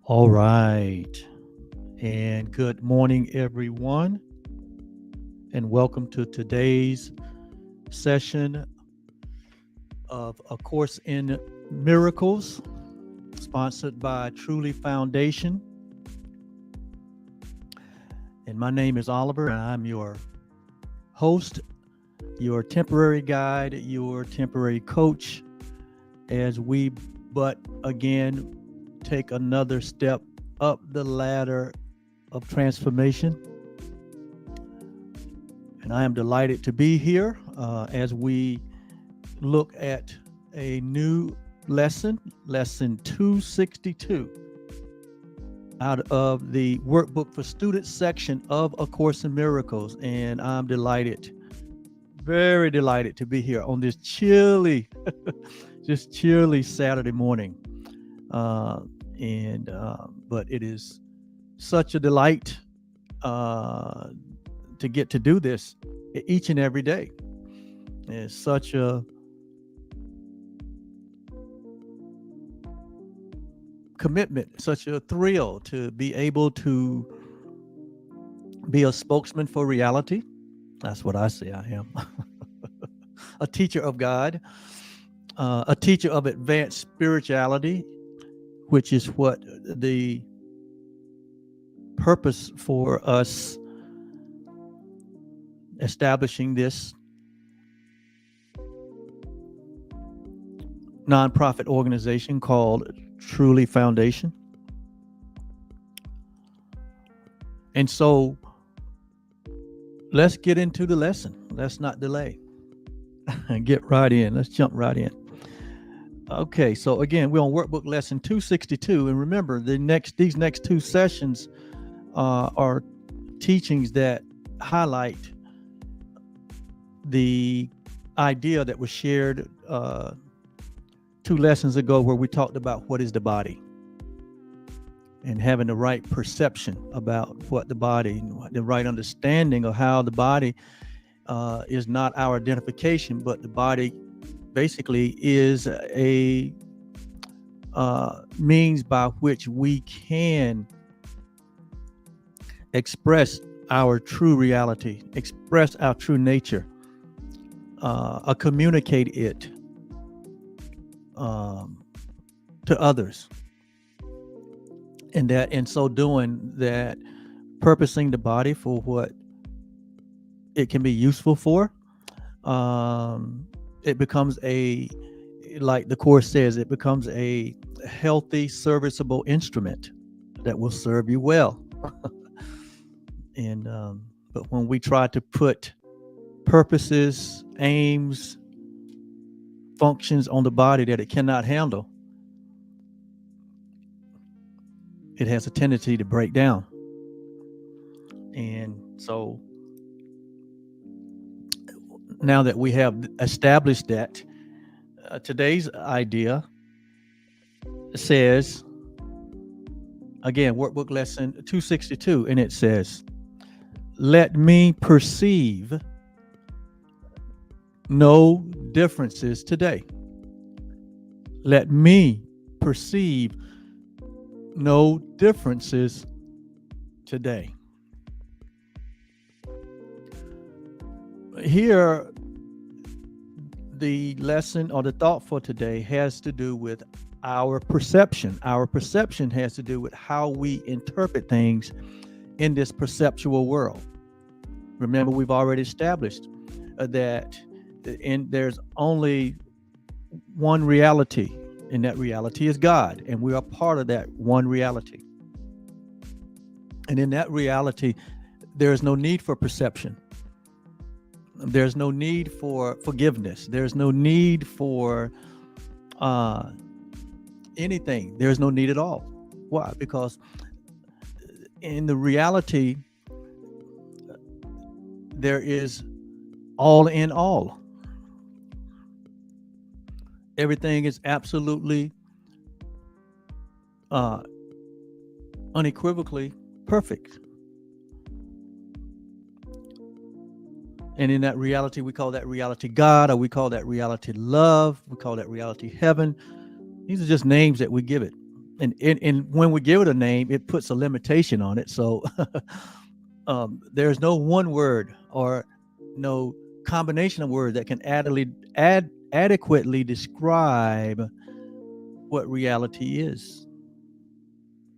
All right. And good morning, everyone. And welcome to today's session of A Course in Miracles, sponsored by Truly Foundation. And my name is Oliver, and I'm your host, your temporary guide, your temporary coach, as we but again take another step up the ladder of transformation. And I am delighted to be here as we look at a new lesson 262, out of the Workbook for Students section of A Course in Miracles. And I'm delighted, very delighted to be here on this chilly, just chilly Saturday morning. But it is such a delight to get to do this each and every day. It's such a commitment, such a thrill to be able to be a spokesman for reality. That's what I say I am. A teacher of God, a teacher of advanced spirituality, which is what the purpose for us establishing this nonprofit organization called Truly Foundation. And so let's get into the lesson. Let's not delay and get right in. Let's jump right in. Okay, so again, we're on workbook lesson 262. And remember, these next two sessions are teachings that highlight the idea that was shared 2 lessons ago, where we talked about what is the body and having the right perception about what the body, the right understanding of how the body is not our identification, but the body basically is a means by which we can express our true reality, express our true nature, communicate it to others. And that in so doing, that purposing the body for what it can be useful for, it becomes like the Course says, it becomes a healthy, serviceable instrument that will serve you well. And but when we try to put purposes, aims, functions on the body that it cannot handle, it has a tendency to break down. And so now that we have established that, today's idea says, again, workbook lesson 262, and it says, let me perceive no differences today. Let me perceive no differences today. Here, the lesson or the thought for today has to do with our perception. Our perception has to do with how we interpret things in this perceptual world. Remember, we've already established that there's only one reality, and that reality is God, and we are part of that one reality. And in that reality, there is no need for perception. There's no need for forgiveness. There's no need for anything. There's no need at all. Why? Because in the reality, there is all in all. Everything is absolutely, unequivocally perfect. And in that reality, we call that reality God, or we call that reality love. We call that reality heaven. These are just names that we give it. And when we give it a name, it puts a limitation on it. So there's no one word or no combination of words that can adequately describe what reality is,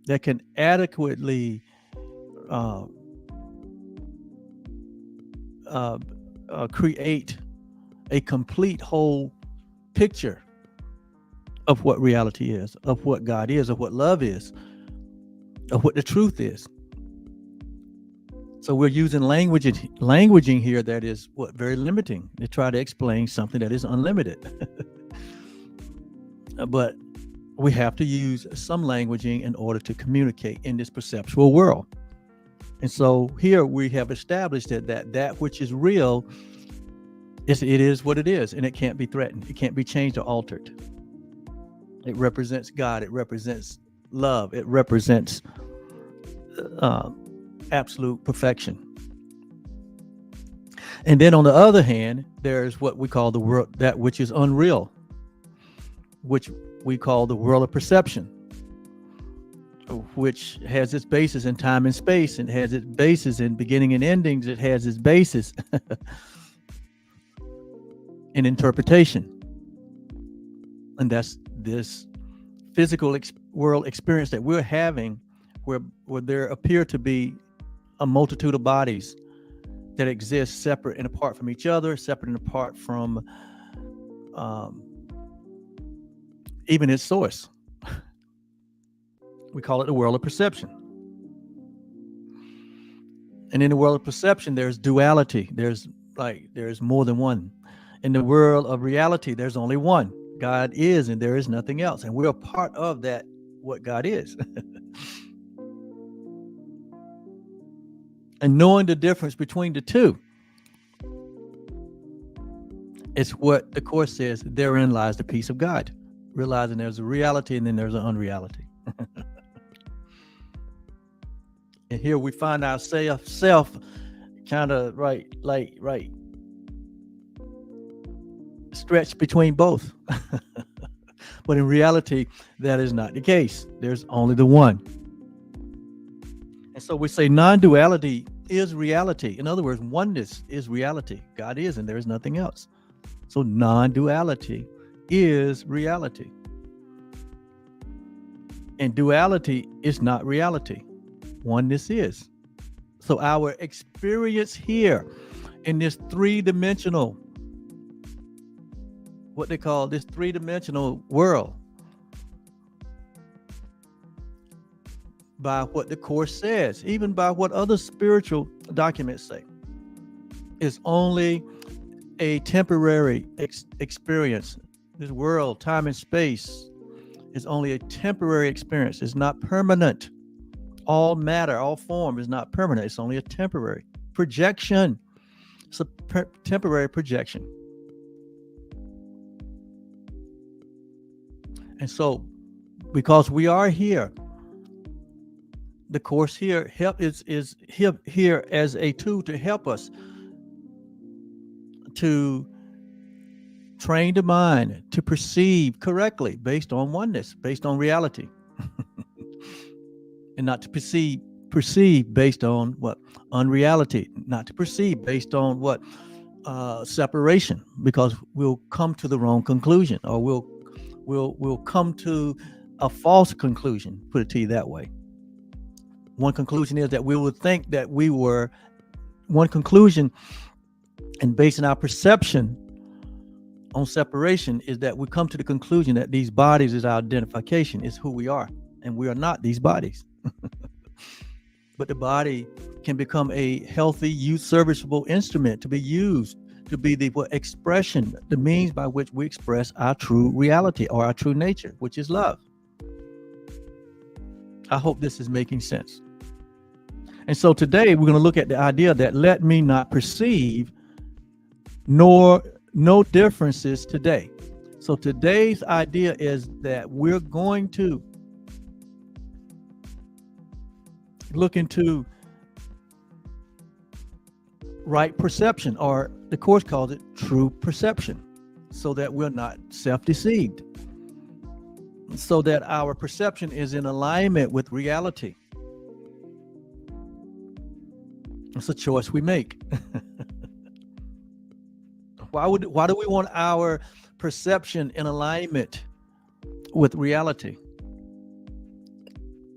that can adequately uh, create a complete whole picture of what reality is, of what God is, of what love is, of what the truth is. So we're using languaging here that is very limiting to try to explain something that is unlimited. But we have to use some languaging in order to communicate in this perceptual world. And so here we have established that which is real it is what it is, and it can't be threatened. It can't be changed or altered. It represents God. It represents love. It represents absolute perfection. And then on the other hand, there's what we call the world, that which is unreal, which we call the world of perception, which has its basis in time and space, and has its basis in beginning and endings. It has its basis in interpretation. And that's this physical world experience that we're having, where there appear to be a multitude of bodies that exist separate and apart from each other, separate and apart from even its source. We call it the world of perception. And in the world of perception, there's duality. There's more than one. In the world of reality, there's only one. God is, and there is nothing else. And we're a part of that, what God is. And knowing the difference between the two, it's what the Course says, therein lies the peace of God. Realizing there's a reality and then there's an unreality. And here we find ourselves kind of stretched between both. But in reality, that is not the case. There's only the one. And so we say non-duality is reality. In other words, oneness is reality. God is, and there is nothing else. So non-duality is reality. And duality is not reality. Oneness is. So our experience here in this three-dimensional, what they call this three-dimensional world, by what the Course says, even by what other spiritual documents say, is only a temporary experience. This world, time and space, is only a temporary experience. It's not permanent. All matter, all form is not permanent. It's only a temporary projection. It's a temporary projection. And so, because we are here, the Course here is here as a tool to help us to train the mind to perceive correctly based on oneness, based on reality, and not to perceive based on what unreality, not to perceive based on what separation, because we'll come to the wrong conclusion, or we'll come to a false conclusion. Put it to you that way. One conclusion is that we would think that we were one conclusion, and basing our perception on separation is that we come to the conclusion that these bodies is our identification, is who we are, and we are not these bodies. But the body can become a healthy, serviceable instrument to be used to be the expression, the means by which we express our true reality or our true nature, which is love. I hope this is making sense. And so today we're going to look at the idea that let me not perceive nor no differences today. So today's idea is that we're going to look into right perception, or the Course calls it true perception, so that we're not self-deceived. so that our perception is in alignment with reality. It's a choice we make. Why do we want our perception in alignment with reality?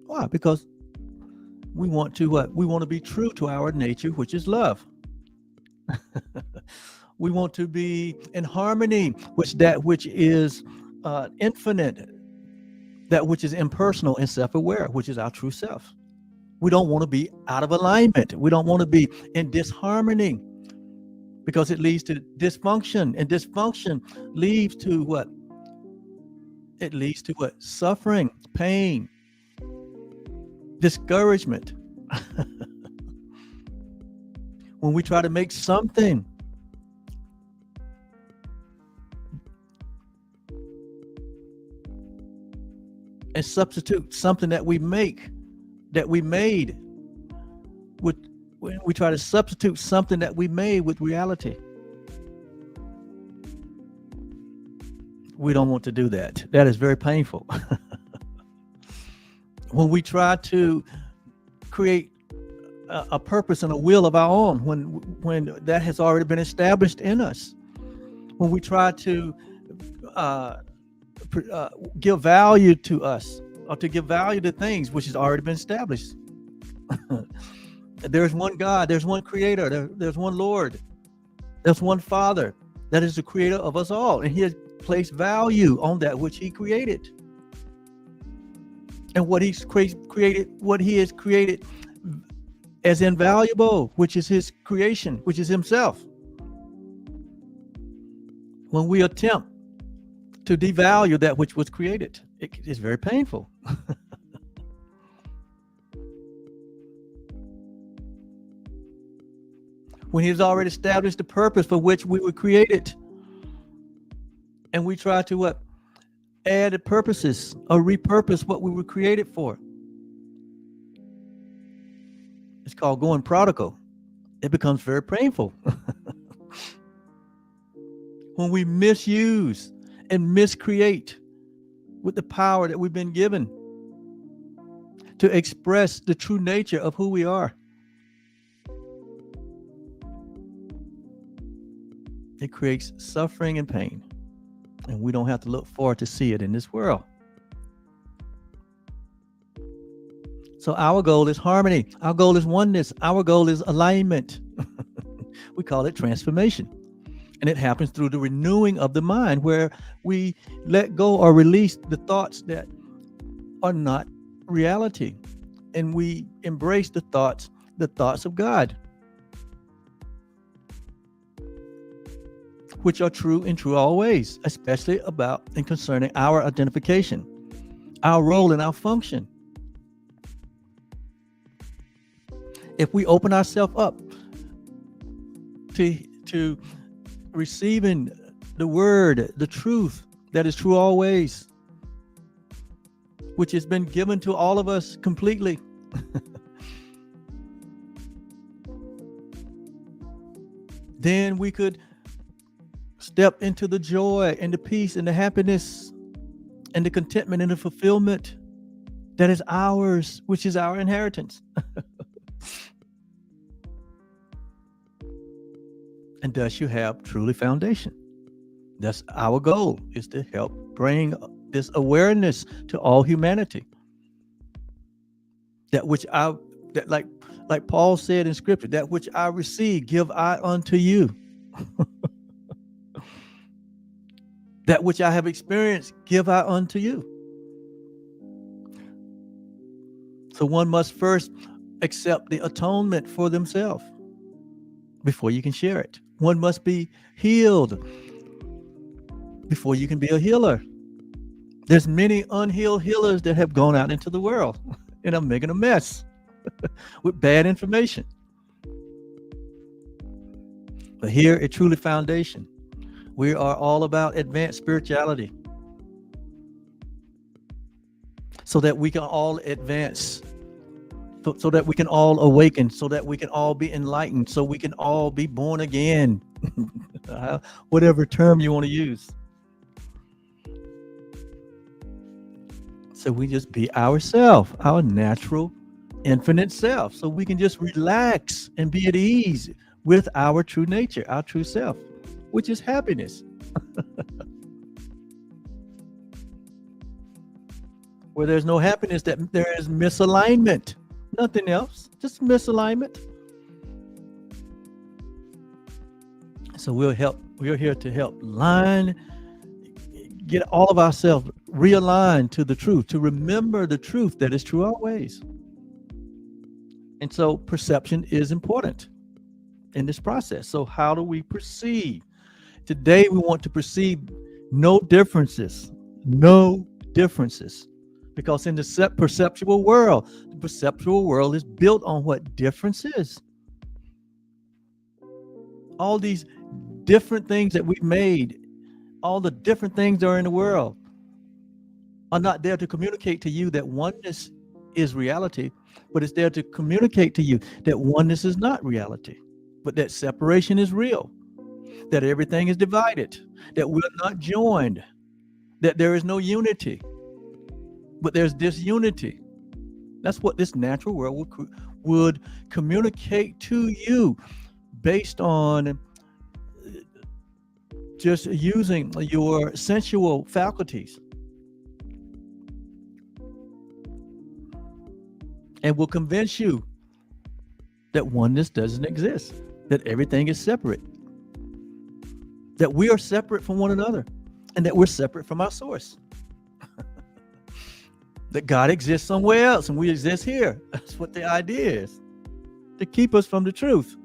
Why? Because we want to what? We want to be true to our nature, which is love. We want to be in harmony with that which is infinite, that which is impersonal and self-aware, which is our true self. We don't want to be out of alignment. We don't want to be in disharmony, because it leads to dysfunction, and dysfunction leads to what? It leads to what? Suffering, pain, discouragement. When we try to make something and substitute something that we made with, when we try to substitute something that we made with reality, we don't want to do that. That is very painful. When we try to create a purpose and a will of our own, when that has already been established in us, when we try to give value to us, or to give value to things which has already been established. There's one God, there's one creator, there's one Lord, there's one Father that is the creator of us all, and he has placed value on that which he created. And what he's created, what he has created as invaluable, which is his creation, which is himself. When we attempt to devalue that which was created, it is very painful. When he has already established the purpose for which we were created, and we try to what? Add purposes or repurpose what we were created for. It's called going prodigal. It becomes very painful. When we misuse and miscreate with the power that we've been given to express the true nature of who we are. It creates suffering and pain, and we don't have to look forward to see it in this world. So our goal is harmony. Our goal is oneness. Our goal is alignment. We call it transformation. And it happens through the renewing of the mind, where we let go or release the thoughts that are not reality, and we embrace the thoughts of God, which are true and true always, especially about and concerning our identification, our role and our function. If we open ourselves up to receiving the word, the truth that is true always, which has been given to all of us completely, then we could step into the joy and the peace and the happiness and the contentment and the fulfillment that is ours, which is our inheritance. And thus you have truly foundation. That's our goal, is to help bring this awareness to all humanity. That which like Paul said in scripture, that which I receive, give I unto you. That which I have experienced, give I unto you. So one must first accept the atonement for themselves before you can share it. One must be healed before you can be a healer. There's many unhealed healers that have gone out into the world and are making a mess with bad information. But here at Truly Foundation, we are all about advanced spirituality, so that we can all advance, so that we can all awaken, so that we can all be enlightened, so we can all be born again, whatever term you want to use. So we just be ourselves, our natural, infinite self. So we can just relax and be at ease with our true nature, our true self, which is happiness. Where there's no happiness, that there is misalignment. Nothing else, just misalignment. So we're here to help get all of ourselves realigned to the truth, to remember the truth that is true always. And so perception is important in this process. So how do we perceive? Today we want to perceive no differences, no differences. Because in the perceptual world, the perceptual world is built on what differences. All these different things that we've made, all the different things that are in the world, are not there to communicate to you that oneness is reality, but it's there to communicate to you that oneness is not reality, but that separation is real, that everything is divided, that we're not joined, that there is no unity, but there's disunity. That's what this natural world would communicate to you based on just using your sensual faculties, and will convince you that oneness doesn't exist, that everything is separate, that we are separate from one another, and that we're separate from our source. That God exists somewhere else and we exist here. That's what the idea is, to keep us from the truth.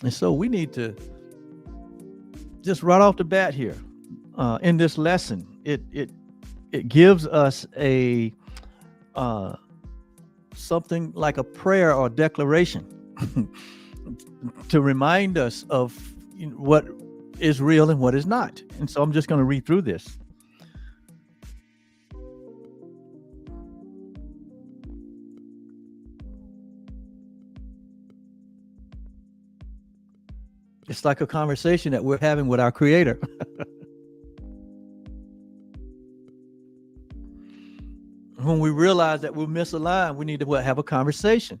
And so we need to just right off the bat here, in this lesson, it gives us a something like a prayer or declaration to remind us of what is real and what is not. And so I'm just going to read through this. It's like a conversation that we're having with our Creator. When we realize that we're misaligned, we need to have a conversation.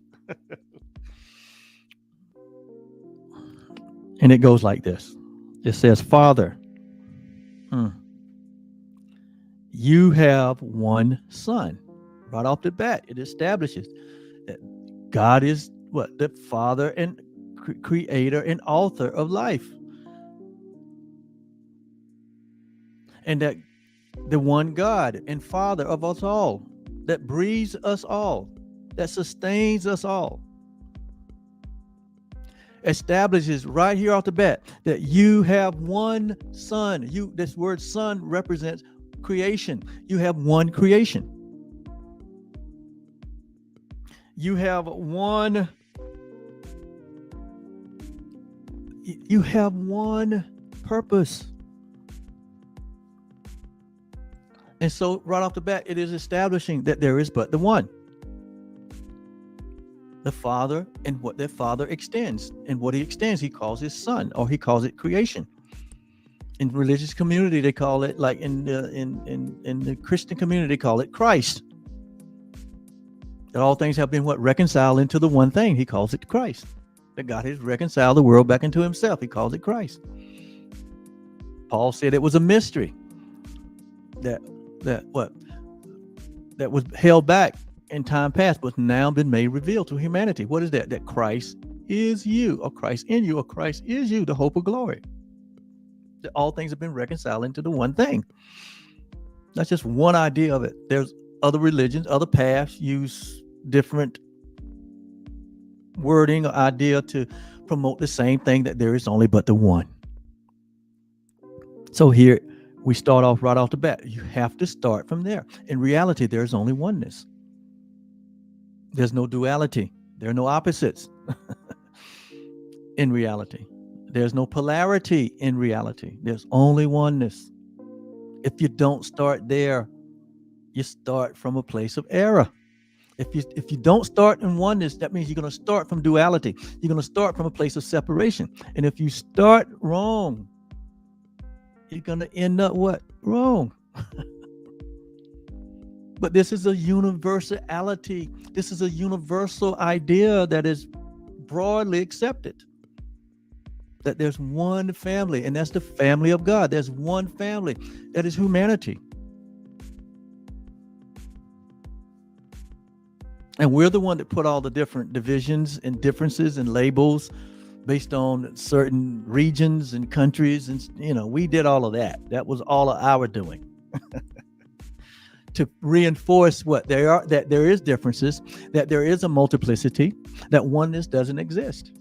And it goes like this. It says, Father, you have one Son. Right off the bat, it establishes that God is what? The Father and Creator and author of life. And that the one God and Father of us all, that breathes us all, that sustains us all, establishes right here off the bat that you have one Son. This word Son represents creation. You have one creation. You have one purpose. And so right off the bat, it is establishing that there is but the one. The Father, and what that Father extends. And what he extends, he calls his Son, or he calls it creation. In religious community, they call it, like in the Christian community, they call it Christ. That all things have been reconciled into the one thing. He calls it Christ. That God has reconciled the world back into himself. He calls it Christ. Paul said it was a mystery that was held back in time past, but now been made revealed to humanity. What is that? That Christ is you, or Christ in you, or Christ is you, the hope of glory. That all things have been reconciled into the one thing. That's just one idea of it. There's other religions, other paths use different wording or idea to promote the same thing, that there is only but the one. So here we start off right off the bat. You have to start from there. In reality, there's only oneness. There's no duality. There are no opposites. In reality, there's no polarity. In reality, there's only oneness. If you don't start there, you start from a place of error. If you don't start in oneness, that means you're going to start from duality. You're going to start from a place of separation. And if you start wrong, you're going to end up what? Wrong. But this is a universality. This is a universal idea that is broadly accepted. That there's one family, and that's the family of God. There's one family, that is humanity. And we're the one that put all the different divisions and differences and labels based on certain regions and countries. And, we did all of that. That was all of our doing. To reinforce that there is differences, that there is a multiplicity, that oneness doesn't exist.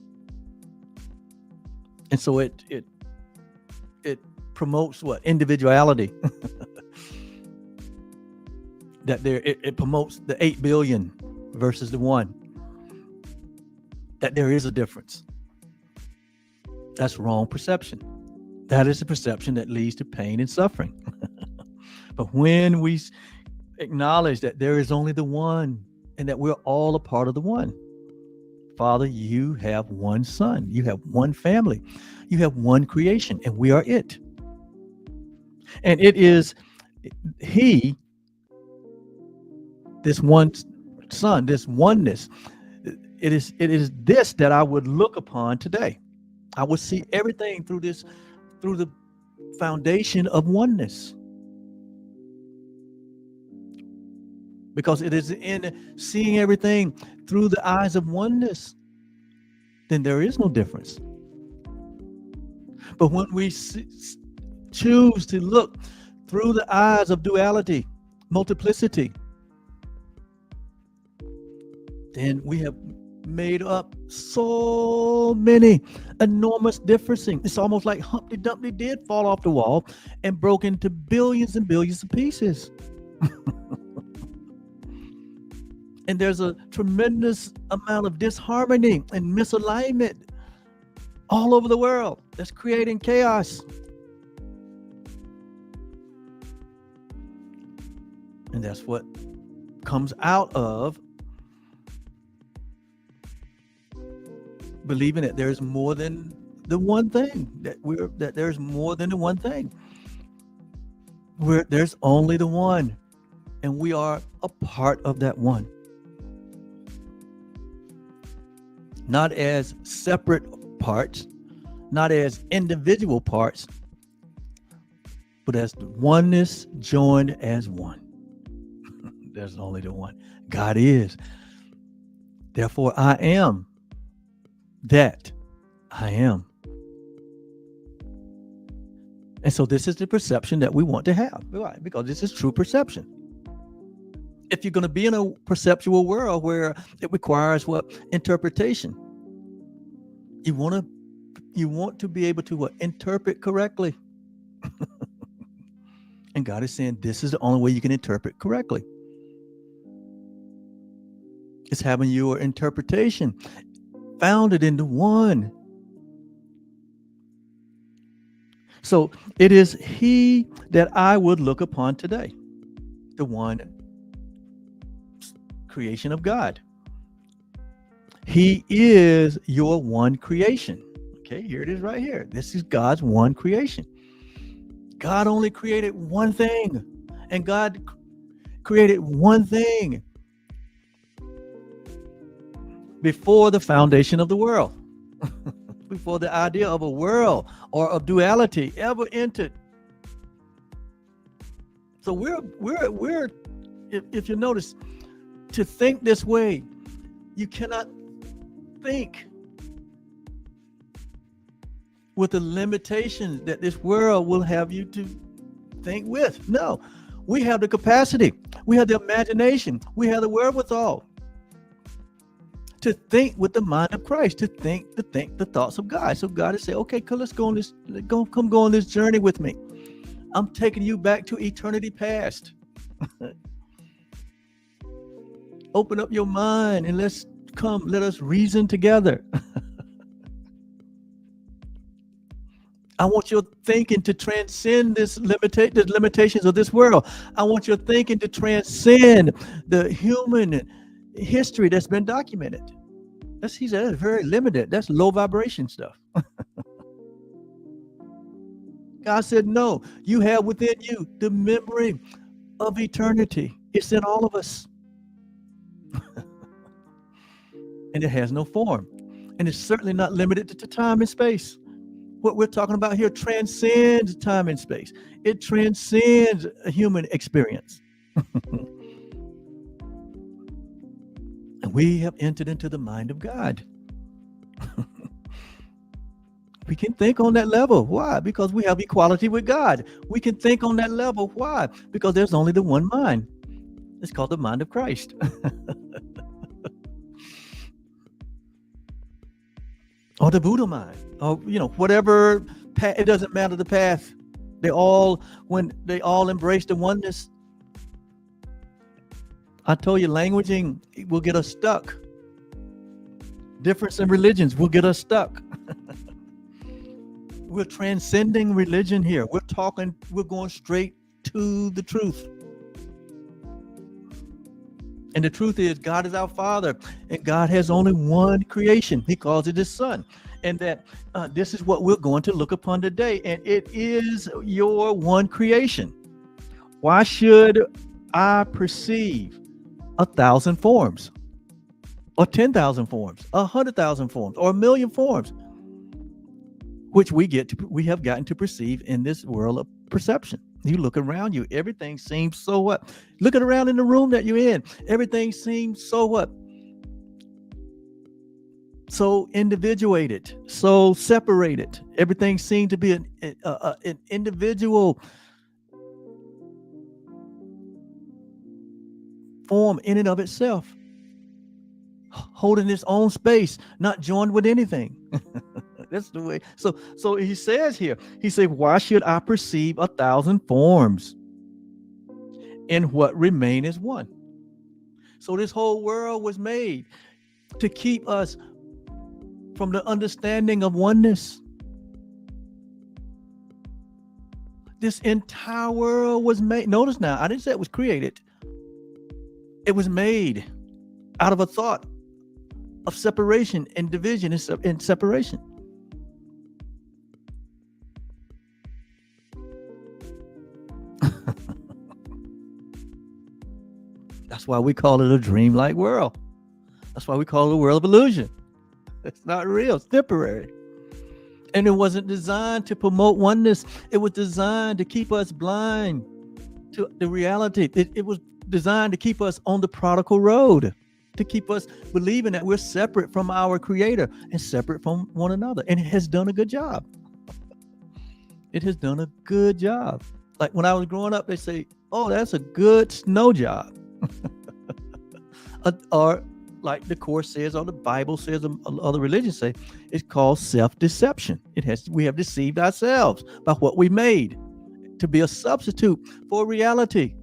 And so it promotes what? Individuality. That it promotes the 8 billion versus the 1. That there is a difference. That's wrong perception. That is a perception that leads to pain and suffering. But when we acknowledge that there is only the one, and that we're all a part of the one. Father, you have one son, you have one family, you have one creation, and we are it. And it is he, this one son, this oneness, it is this that I would look upon today. I would see everything through the foundation of oneness. Because it is in seeing everything through the eyes of oneness, then there is no difference. But when we choose to look through the eyes of duality, multiplicity, then we have made up so many enormous differences. It's almost like Humpty Dumpty did fall off the wall and broke into billions and billions of pieces. And there's a tremendous amount of disharmony and misalignment all over the world that's creating chaos. And that's what comes out of believing that there's more than the one thing, that there's more than the one thing. There's only the one, and we are a part of that one. Not as separate parts, not as individual parts, but as oneness joined as one. There's only the one. God is. Therefore, I am that I am. And so this is the perception that we want to have. Why? Because this is true perception. If you're going to be in a perceptual world where it requires what? Interpretation. You want to be able to interpret correctly. And God is saying this is the only way you can interpret correctly. It's having your interpretation founded into one. So it is he that I would look upon today. The one creation of God. He is your one creation. Okay, here it is right here. This is God's one creation. God only created one thing, and God created one thing before the foundation of the world, before the idea of a world or of duality ever entered. So we're if you notice, to think this way, you cannot think with the limitations that this world will have you to think with. No, we have the capacity, we have the imagination, we have the wherewithal to think with the mind of Christ, to think the thoughts of God. So God is saying, okay, let's go on this, come go on this journey with me. I'm taking you back to eternity past. Open up your mind and let us reason together. I want your thinking to transcend the limitations of this world. I want your thinking to transcend the human history that's been documented. He said that's very limited. That's low vibration stuff. God said, no, you have within you the memory of eternity. It's in all of us. And it has no form. And it's certainly not limited to time and space. What we're talking about here transcends time and space. It transcends a human experience. And we have entered into the mind of God. We can think on that level. Why? Because we have equality with God. We can think on that level. Why? Because there's only the one mind. It's called the mind of Christ. Or the Buddha mind. Or, whatever path, it doesn't matter the path. When they all embrace the oneness. I told you, languaging will get us stuck. Difference in religions will get us stuck. We're transcending religion here. We're going straight to the truth. And the truth is, God is our Father, and God has only one creation. He calls it His Son. And that this is what we're going to look upon today. And it is your one creation. Why should I perceive 1,000 forms, or 10,000 forms, 100,000 forms, or 1,000,000 forms, which we have gotten to perceive in this world of perception? You look around you, everything seems so what? Looking around in the room that you're in, everything seems so what? So individuated, so separated. Everything seems to be an individual form in and of itself, holding its own space, not joined with anything. That's the way. So he says here, he said, why should I perceive 1,000 forms in what remain as one? So this whole world was made to keep us from the understanding of oneness. This entire world was made. Notice now, I didn't say it was created. It was made out of a thought of separation and division and separation. That's why we call it a dreamlike world. That's why we call it a world of illusion. It's not real. It's temporary. And it wasn't designed to promote oneness. It was designed to keep us blind to the reality. It was designed to keep us on the prodigal road, to keep us believing that we're separate from our Creator and separate from one another. And it has done a good job. It has done a good job. Like when I was growing up, they say, oh, that's a good snow job. Or like the Course says, or the Bible says, or other religions say, it's called self-deception. We have deceived ourselves by what we made to be a substitute for reality.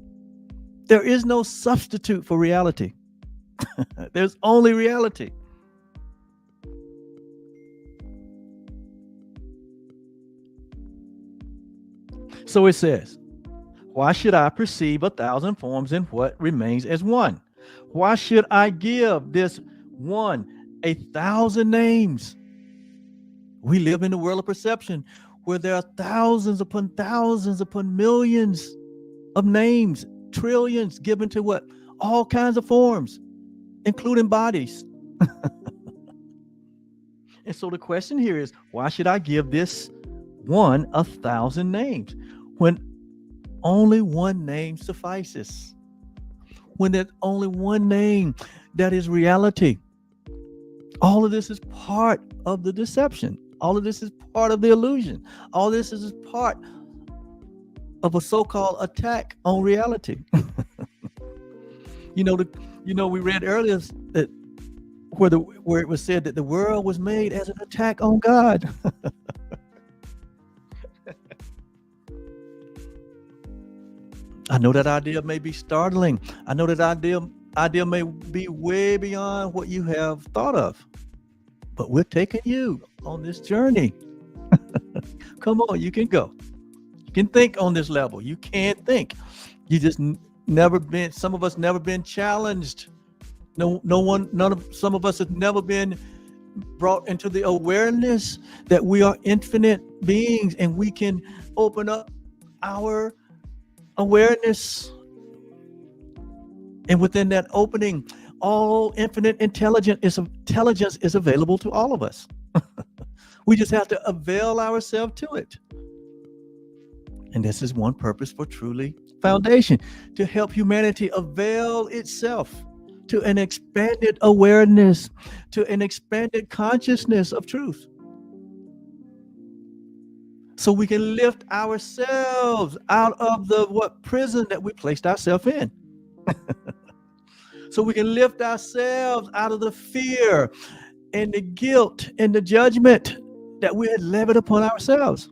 There is no substitute for reality. There's only reality. So it says, why should I perceive 1,000 forms in what remains as one? Why should I give this one 1,000 names? We live in the world of perception where there are thousands upon millions of names, trillions given to what? All kinds of forms, including bodies. And so the question here is, why should I give this one 1,000 names when only one name suffices? When there's only one name that is reality. All of this is part of the deception. All of this is part of the illusion. All this is part of a so-called attack on reality. We read earlier that where it was said that the world was made as an attack on God. I know that idea may be startling. I know that idea may be way beyond what you have thought of. But we're taking you on this journey. Come on, you can go. You can think on this level. You can think. You just some of us never been challenged. Some of us have never been brought into the awareness that we are infinite beings and we can open up our awareness. And within that opening, all infinite intelligence is available to all of us. We just have to avail ourselves to it. And this is one purpose for Truly Foundation, to help humanity avail itself to an expanded awareness, to an expanded consciousness of truth. So we can lift ourselves out of the prison that we placed ourselves in. So we can lift ourselves out of the fear and the guilt and the judgment that we had levied upon ourselves.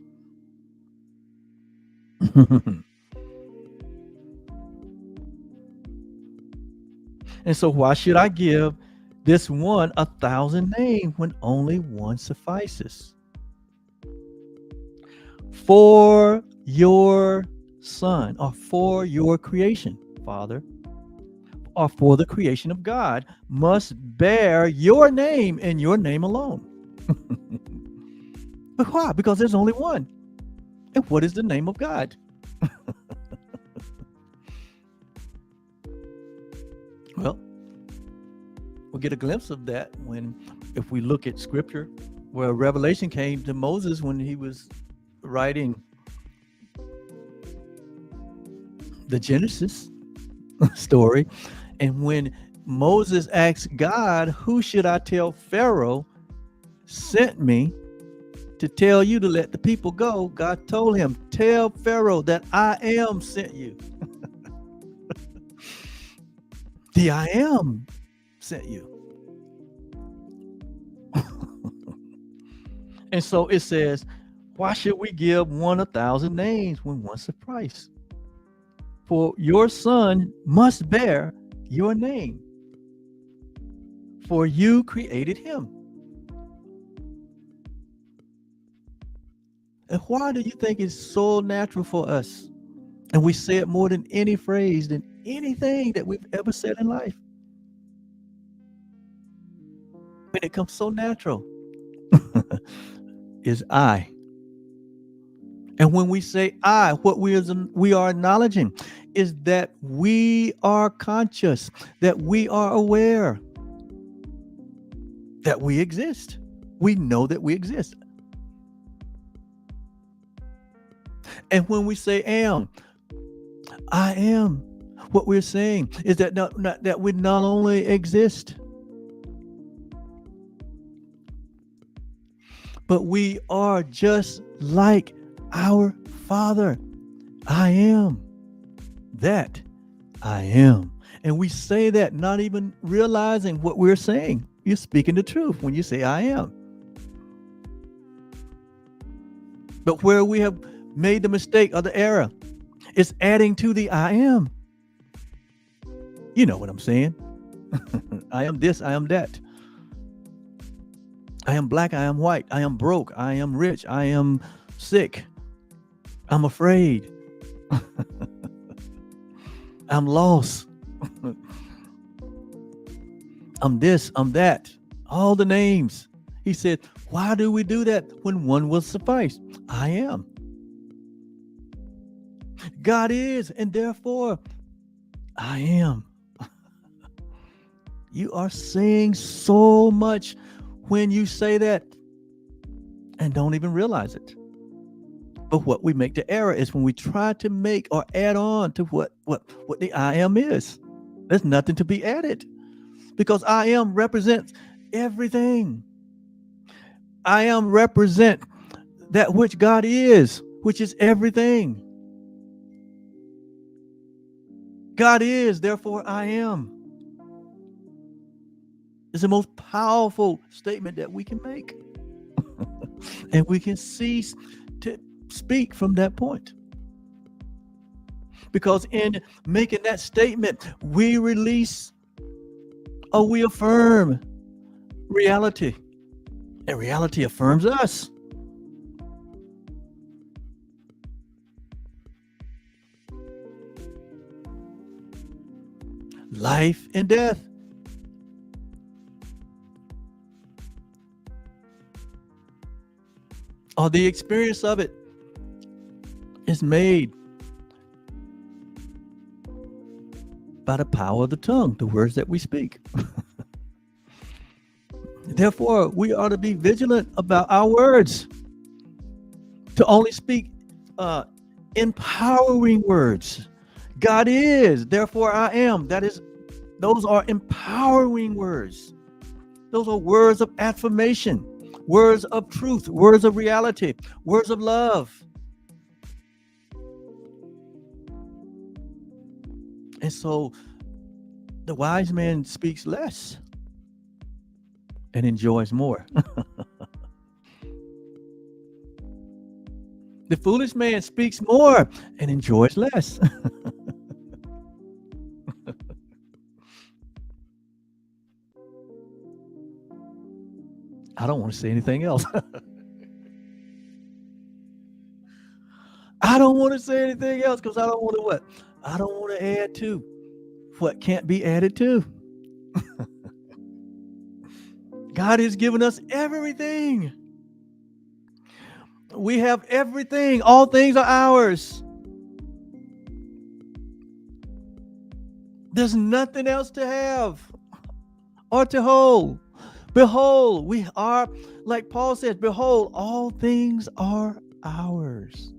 And so why should I give this one 1,000 names when only one suffices? For your son, or for your creation, Father, or for the creation of God, must bear your name and your name alone. But why? Because there's only one. And what is the name of God? Well, we'll get a glimpse of that if we look at scripture, where revelation came to Moses when he was writing the Genesis story. And when Moses asked God, who should I tell Pharaoh sent me to tell you to let the people go? God told him, tell Pharaoh that I am sent you. The I am sent you. And so it says, why should we give one 1,000 names when one suffices? For your son must bear your name, for you created him. And why do you think it's so natural for us? And we say it more than any phrase, than anything that we've ever said in life. When it comes so natural, is I. And when we say I, what we are acknowledging is that we are conscious, that we are aware, that we exist. We know that we exist. And when we say am, I am, what we're saying is that that we not only exist, but we are just like our Father. I am that I am. And we say that not even realizing what we're saying. You're speaking the truth when you say I am. But where we have made the mistake or the error is adding to the I am. You know what I'm saying? I am this, I am that. I am black, I am white, I am broke, I am rich, I am sick, I'm afraid, I'm lost, I'm this, I'm that, all the names. He said, why do we do that when one will suffice? I am. God is, and therefore I am. You are saying so much when you say that and don't even realize it. But what we make the error is when we try to make or add on to what the I am is. There's nothing to be added, because I am represents everything. I am represent that which God is, which is everything. God is, therefore I am. It's the most powerful statement that we can make. And we can cease to speak from that point. Because in making that statement, we release or we affirm reality. And reality affirms us. Life and death. Or the experience of it is made by the power of the tongue, the words that we speak. Therefore, we ought to be vigilant about our words, to only speak empowering words. God is, therefore I am. Those are empowering words. Those are words of affirmation, words of truth, words of reality, words of love. And so the wise man speaks less and enjoys more. The foolish man speaks more and enjoys less. I don't want to say anything else. I don't want to say anything else because I don't want to what? I don't want to add to what can't be added to. God has given us everything. We have everything. All things are ours. There's nothing else to have or to hold. Behold, we are, like Paul says, behold, all things are ours.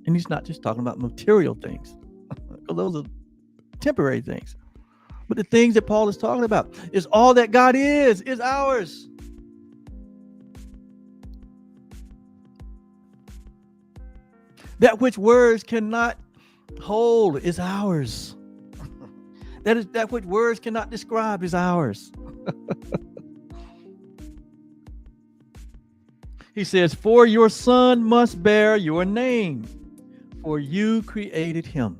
And he's not just talking about material things, because those are temporary things. But the things that Paul is talking about is all that God is ours. That which words cannot hold is ours. That which words cannot describe is ours. He says, for your son must bear your name, for you created him.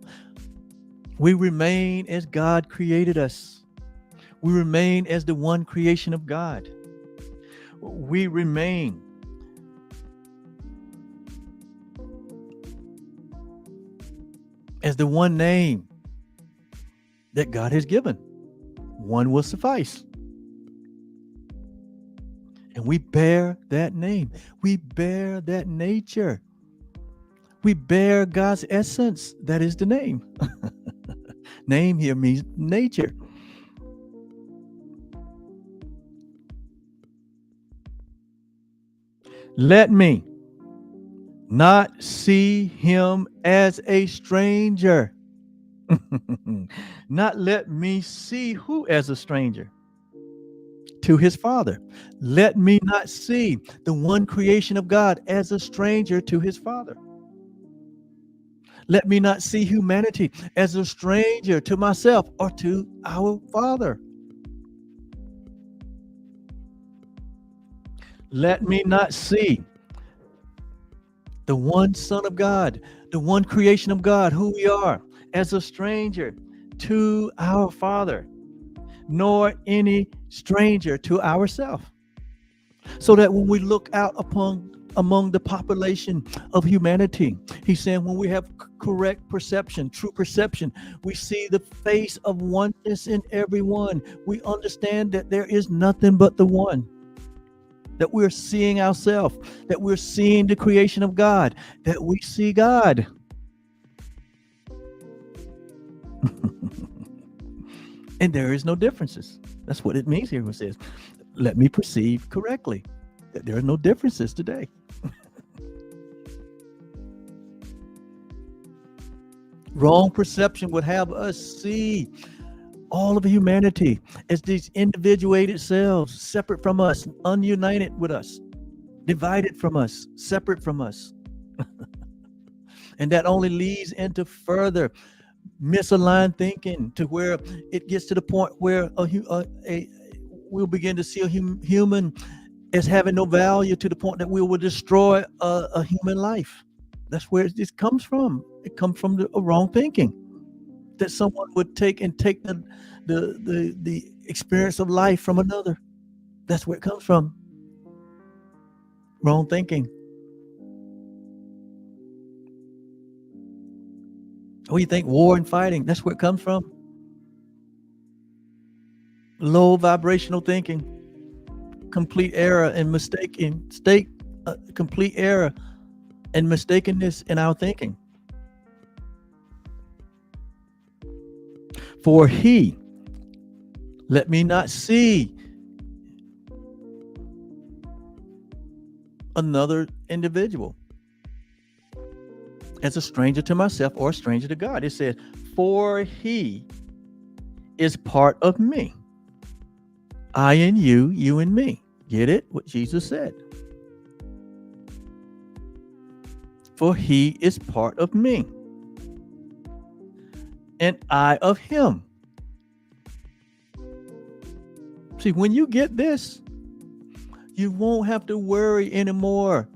We remain as God created us. We remain as the one creation of God. We remain as the one name that God has given. One will suffice. And we bear that name. We bear that nature. We bear God's essence. That is the name. Name here means nature. Let me not see him as a stranger. Not let me see who as a stranger? To his Father. Let me not see the one creation of God as a stranger to his Father. Let me not see humanity as a stranger to myself or to our Father. Let me not see the one Son of God, the one creation of God, who we are, as a stranger to our Father, nor any stranger to ourselves. So that when we look out among the population of humanity, he's saying when we have correct perception, true perception, we see the face of oneness in everyone. We understand that there is nothing but the one. That we're seeing ourselves, that we're seeing the creation of God, that we see God. And there is no differences. That's what it means here when it says, let me perceive correctly. That there are no differences today. Wrong perception would have us see all of humanity as these individuated selves, separate from us, ununited with us, divided from us, separate from us. And that only leads into further misaligned thinking, to where it gets to the point where we'll begin to see a human as having no value, to the point that we will destroy a human life. That's where this comes from. It comes from the wrong thinking, that someone would take the experience of life from another. That's where it comes from. Wrong thinking. Oh, you think war and fighting, that's where it comes from. Low vibrational thinking, complete error and complete error and mistakenness in our thinking. For he, let me not see another individual as a stranger to myself or a stranger to God. It says, for he is part of me. I and you and me. Get it? What Jesus said. For he is part of me, and I of him. See, when you get this, you won't have to worry anymore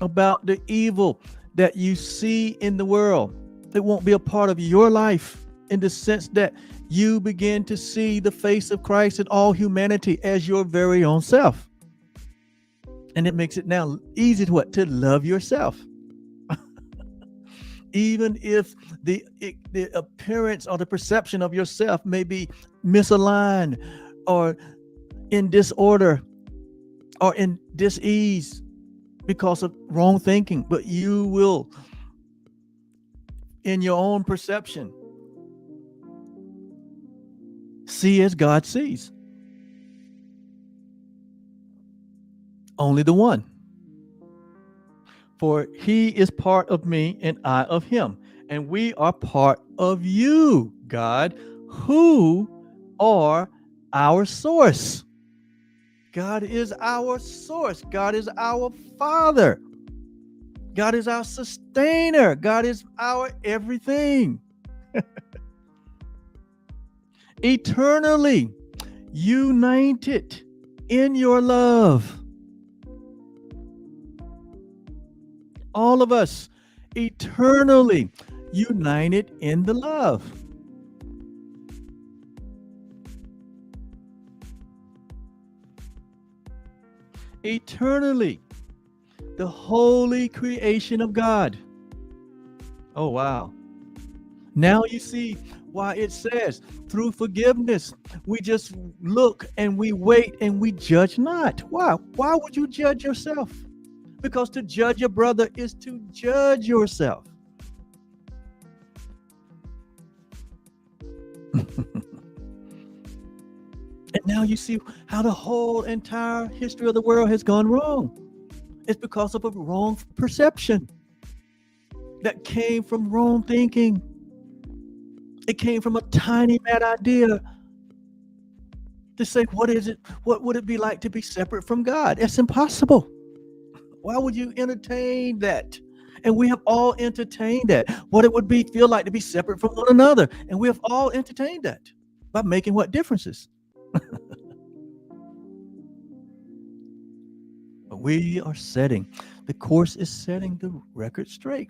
about the evil that you see in the world. It won't be a part of your life, in the sense that you begin to see the face of Christ in all humanity as your very own self. And it makes it now easy to love yourself. Even if the appearance or the perception of yourself may be misaligned or in disorder or in dis-ease because of wrong thinking, but you will, in your own perception, see as God sees. Only the one. For he is part of me and I of him. And we are part of you, God, who are our source. God is our source. God is our Father. God is our sustainer. God is our everything. Eternally united in your love. All of us eternally united in the love. Eternally, the holy creation of God. Oh, wow. Now you see why it says, through forgiveness, we just look and we wait and we judge not. Why? Why would you judge yourself? Because to judge your brother is to judge yourself. And now you see how the whole entire history of the world has gone wrong. It's because of a wrong perception that came from wrong thinking. It came from a tiny bad idea to say, what is it? What would it be like to be separate from God? It's impossible. Why would you entertain that? And we have all entertained that. What it would feel like to be separate from one another. And we have all entertained that by making what differences? But we are setting, the course is setting the record straight,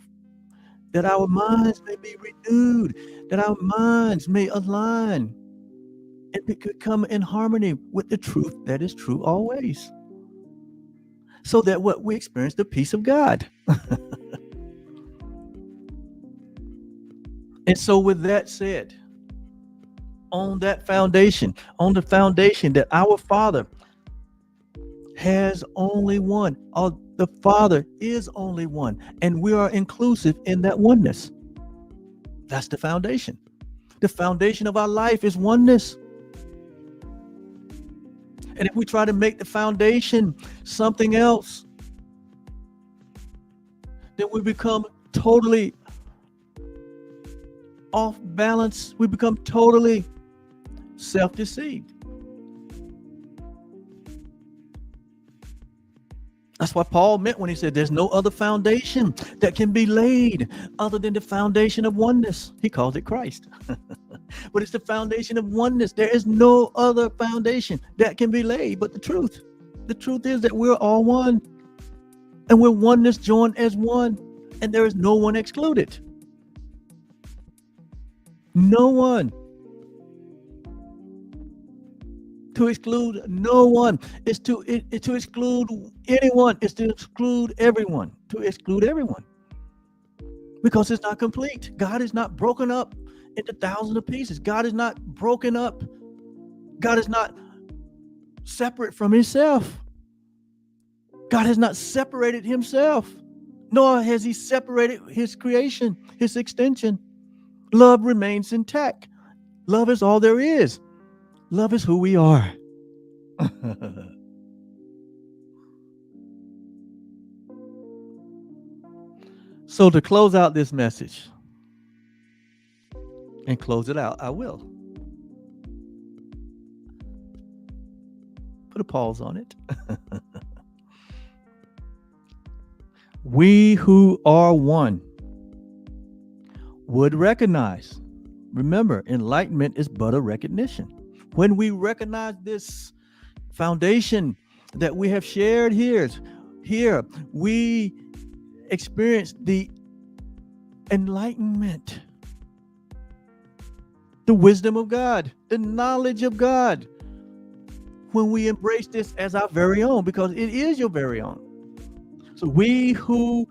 that our minds may be renewed, that our minds may align, and it could come in harmony with the truth that is true always. So that what we experience the peace of God. And so with that said, on that foundation, on the foundation that our Father has only one, or the Father is only one, and we are inclusive in that oneness. That's the foundation. The foundation of our life is oneness. And if we try to make the foundation something else, then we become totally off balance. We become totally self-deceived. That's what Paul meant when he said there's no other foundation that can be laid other than the foundation of oneness. He calls it Christ. But it's the foundation of oneness. There is no other foundation that can be laid but the truth. The truth is that we're all one. And we're oneness joined as one. And there is no one excluded. No one. To exclude no one is to exclude anyone, is to exclude everyone, to exclude everyone. Because it's not complete. God is not broken up into thousands of pieces. God is not broken up. God is not separate from himself. God has not separated himself, nor has he separated his creation, his extension. Love remains intact. Love is all there is. Love is who we are. So to close out this message and close it out, I will put a pause on it. We who are one would recognize. Remember, enlightenment is but a recognition. When we recognize this foundation that we have shared here, we experience the enlightenment, the wisdom of God, the knowledge of God. When we embrace this as our very own, because it is your very own. So we who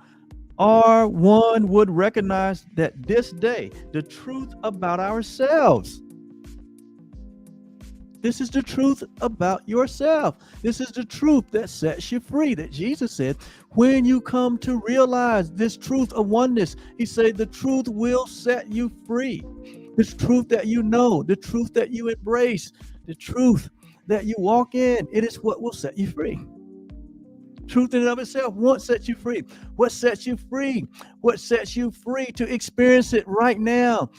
are one would recognize that this day, the truth about ourselves. This is the truth about yourself. This is the truth that sets you free, that Jesus said, when you come to realize this truth of oneness, he said, the truth will set you free. This truth that you know, the truth that you embrace, the truth that you walk in, it is what will set you free. Truth in and of itself won't set you free. What sets you free? What sets you free to experience it right now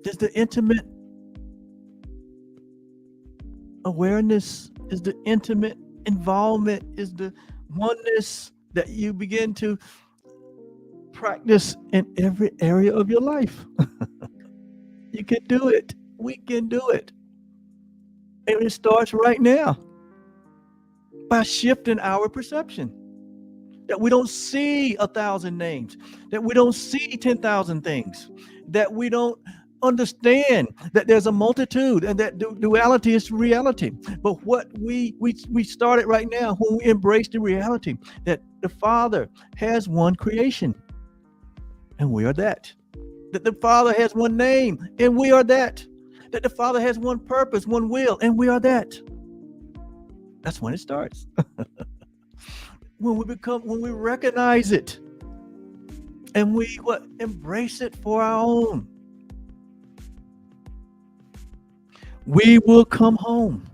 is the intimate awareness, is the intimate involvement, is the oneness that you begin to practice in every area of your life. You can do it. We can do it. And it starts right now by shifting our perception. That we don't see 1,000 names, that we don't see 10,000 things, that we don't understand that there's a multitude and that duality is reality. But what we started right now when we embrace the reality that the Father has one creation and we are that. That the Father has one name and we are that. That the Father has one purpose, one will, and we are that. That's when it starts. when we recognize it and we embrace it for our own, we will come home.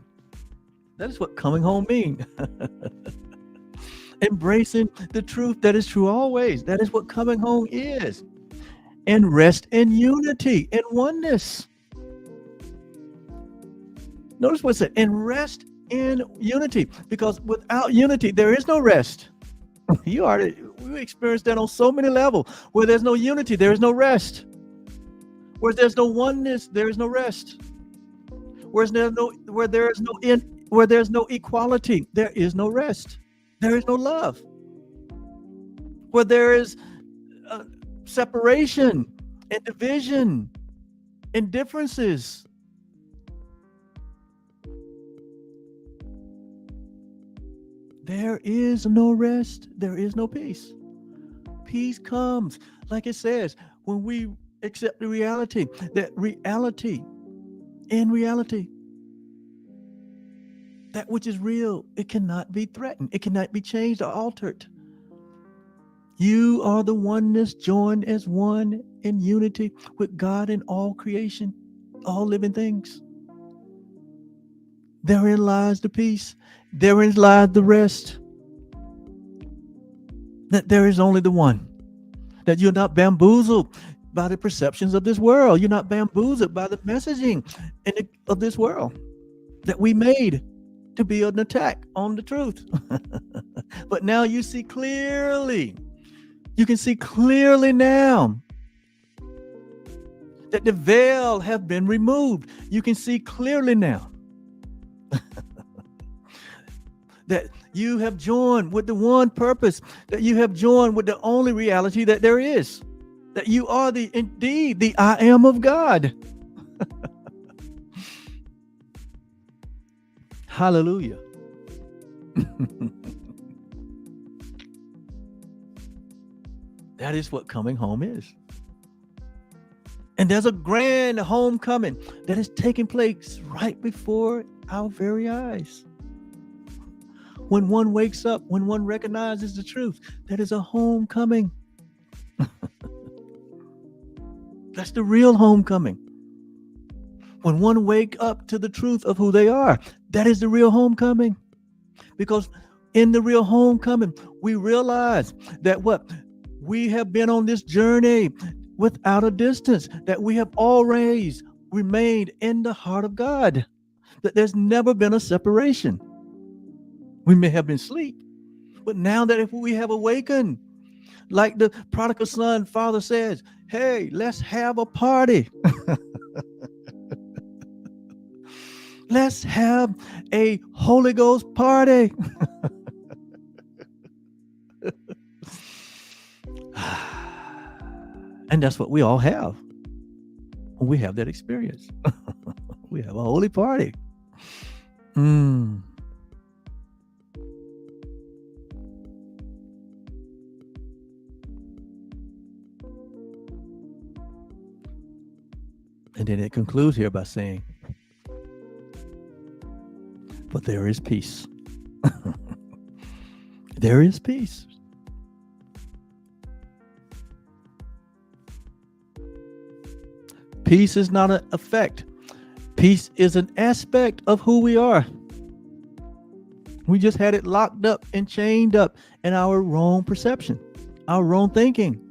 That is what coming home means. Embracing the truth that is true always. That is what coming home is. And rest in unity and oneness. Notice what it said, and rest in unity, because without unity, there is no rest. We experienced that on so many levels. Where there's no unity, there is no rest. Where there's no oneness, there is no rest. Where there's no equality, there is no rest. There is no love. Where there is separation and division and differences, there is no rest. There is no peace. Peace comes, like it says, when we accept the reality, that in reality, that which is real, it cannot be threatened. It cannot be changed or altered. You are the oneness joined as one in unity with God and all creation, all living things. Therein lies the peace. Therein lies the rest. That there is only the one. That you're not bamboozled by the perceptions of this world. You're not bamboozled by the messaging of this world that we made to be an attack on the truth. But now you see clearly. You can see clearly now that the veil has been removed. You can see clearly now that you have joined with the one purpose, that you have joined with the only reality that there is, that you are indeed the I am of God. Hallelujah. That is what coming home is. And there's a grand homecoming that is taking place right before our very eyes. When one wakes up, when one recognizes the truth, that is a homecoming. That's the real homecoming. When one wake up to the truth of who they are, that is the real homecoming. Because in the real homecoming, we realize that what we have been on this journey without a distance, that we have always remained in the heart of God, that there's never been a separation. We may have been asleep, but now that if we have awakened, like the prodigal son father says, hey, let's have a party. Let's have a Holy Ghost party. And that's what we all have. We have that experience. We have a holy party. And then it concludes here by saying, but there is peace. There is peace. Peace is not an effect. Peace is an aspect of who we are. We just had it locked up and chained up in our wrong perception, our wrong thinking,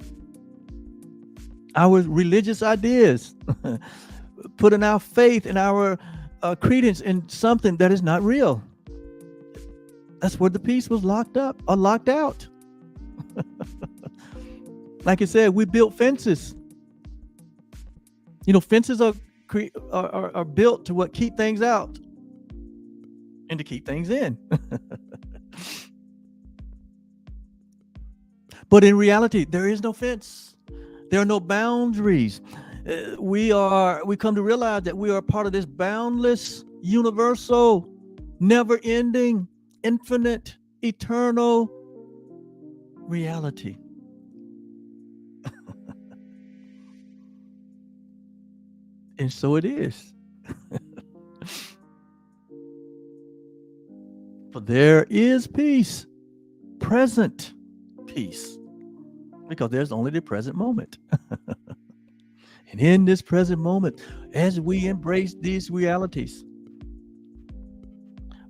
our religious ideas, putting our faith and our credence in something that is not real. That's where the peace was locked up or locked out. Like I said, we built fences. You know, fences are built to what? Keep things out and to keep things in. But in reality, there is no fence. There are no boundaries. We come to realize that we are part of this boundless, universal, never-ending, infinite, eternal reality. And so it is. For there is peace, present peace, because there's only the present moment. And in this present moment, as we embrace these realities,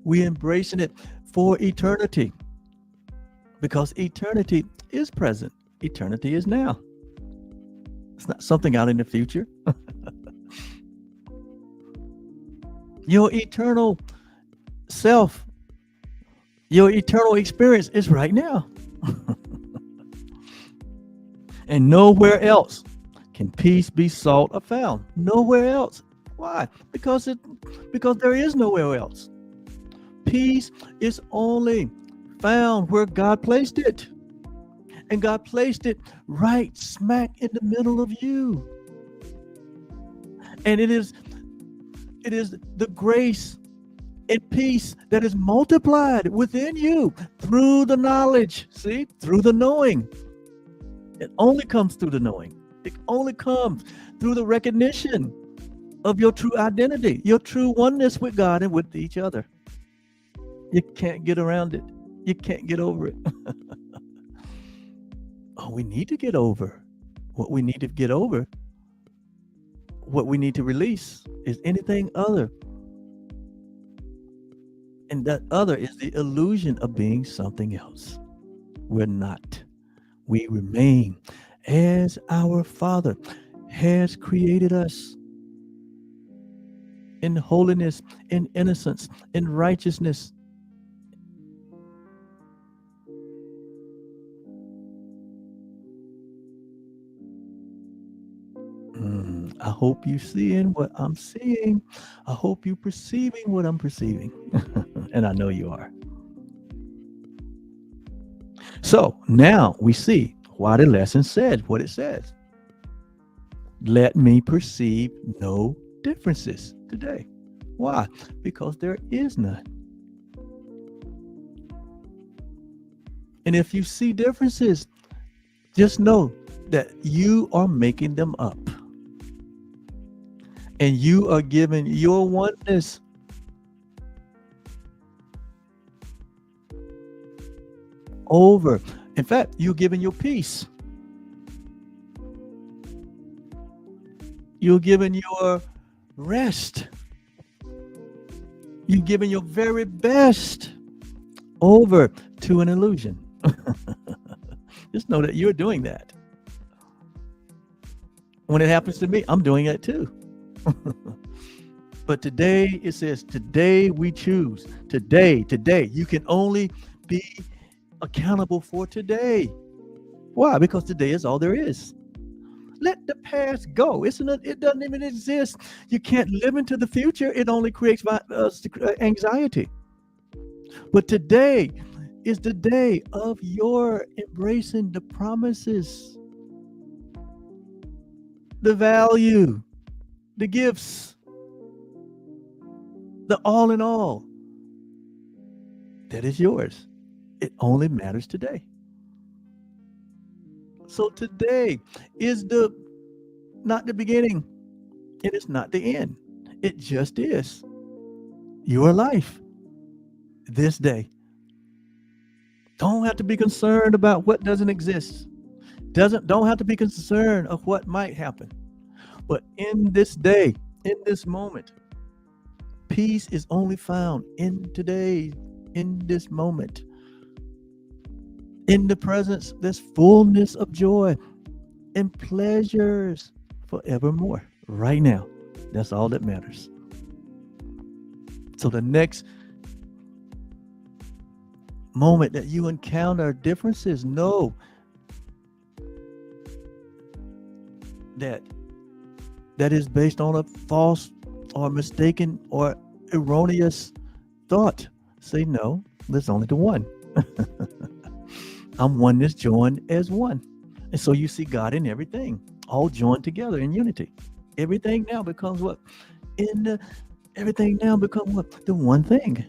we're embracing it for eternity, because eternity is present. Eternity is now. It's not something out in the future. Your eternal self, your eternal experience is right now. And nowhere else can peace be sought or found. Nowhere else. Why? Because there is nowhere else. Peace is only found where God placed it. And God placed it right smack in the middle of you. And it is the grace and peace that is multiplied within you through the knowledge, through the knowing. It only comes through the knowing. It only comes through the recognition of your true identity, your true oneness with God and with each other. You can't get around it. You can't get over it. Oh, we need to get over. What we need to get over, what we need to release is anything other. And that other is the illusion of being something else. We're not. We remain as our Father has created us in holiness, in innocence, in righteousness. I hope you're seeing what I'm seeing. I hope you're perceiving what I'm perceiving. And I know you are. So now we see why the lesson said what it says. Let me perceive no differences today. Why? Because there is none. And if you see differences, just know that you are making them up. And you are giving your oneness over. In fact, you're giving your peace. You're giving your rest. You're giving your very best over to an illusion. Just know that you're doing that. When it happens to me, I'm doing it too. But today, it says, today we choose. Today. You can only be accountable for today. Why? Because today is all there is. Let the past go. It doesn't even exist. You can't live into the future. It only creates anxiety. But today is the day of your embracing the promises, the value, the gifts, the all in all. That is yours. It only matters today. So today is not the beginning. It is not the end. It just is your life this day. Don't have to be concerned about what doesn't exist. Don't have to be concerned of what might happen. But in this day, in this moment, peace is only found in today, in this moment. In the presence, there's fullness of joy and pleasures forevermore. Right now, that's all that matters. So the next moment that you encounter differences, know that is based on a false or mistaken or erroneous thought. Say no, there's only the one. I'm oneness joined as one. And so you see God in everything, all joined together in unity. Everything now becomes what? Everything now becomes what? The one thing.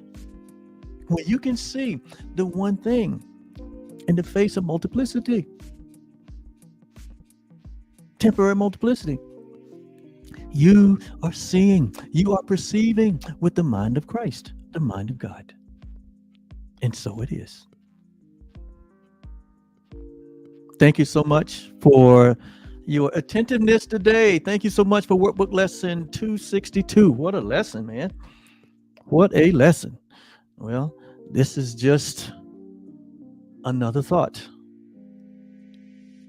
When you can see the one thing in the face of multiplicity, temporary multiplicity, you are seeing, you are perceiving with the mind of Christ, the mind of God. And so it is. Thank you so much for your attentiveness today. Thank you so much for workbook lesson 262. What a lesson, man. What a lesson. Well, this is just another thought.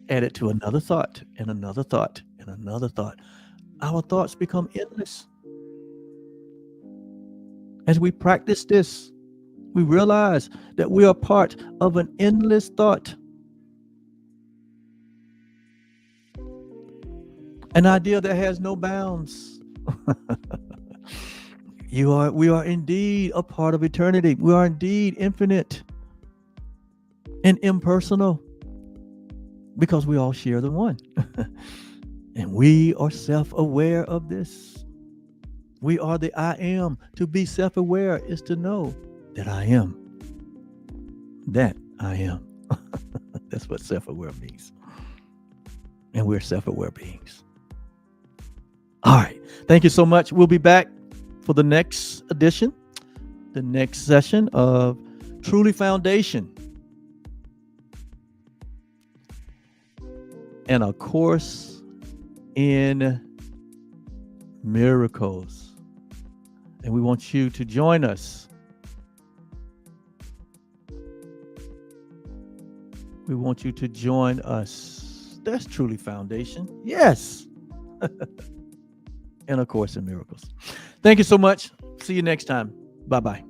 Added to another thought and another thought and another thought. Our thoughts become endless. As we practice this, we realize that we are part of an endless thought. An idea that has no bounds. We are indeed a part of eternity. We are indeed infinite and impersonal because we all share the one. And we are self-aware of this. We are the I am. To be self-aware is to know that I am. That I am. That's what self-aware means. And we're self-aware beings. All right. Thank you so much. We'll be back for the next edition, the next session of Truly Foundation and a course in miracles. And we want you to join us. We want you to join us. That's Truly Foundation. Yes. And a course in miracles. Thank you so much. See you next time. Bye-bye.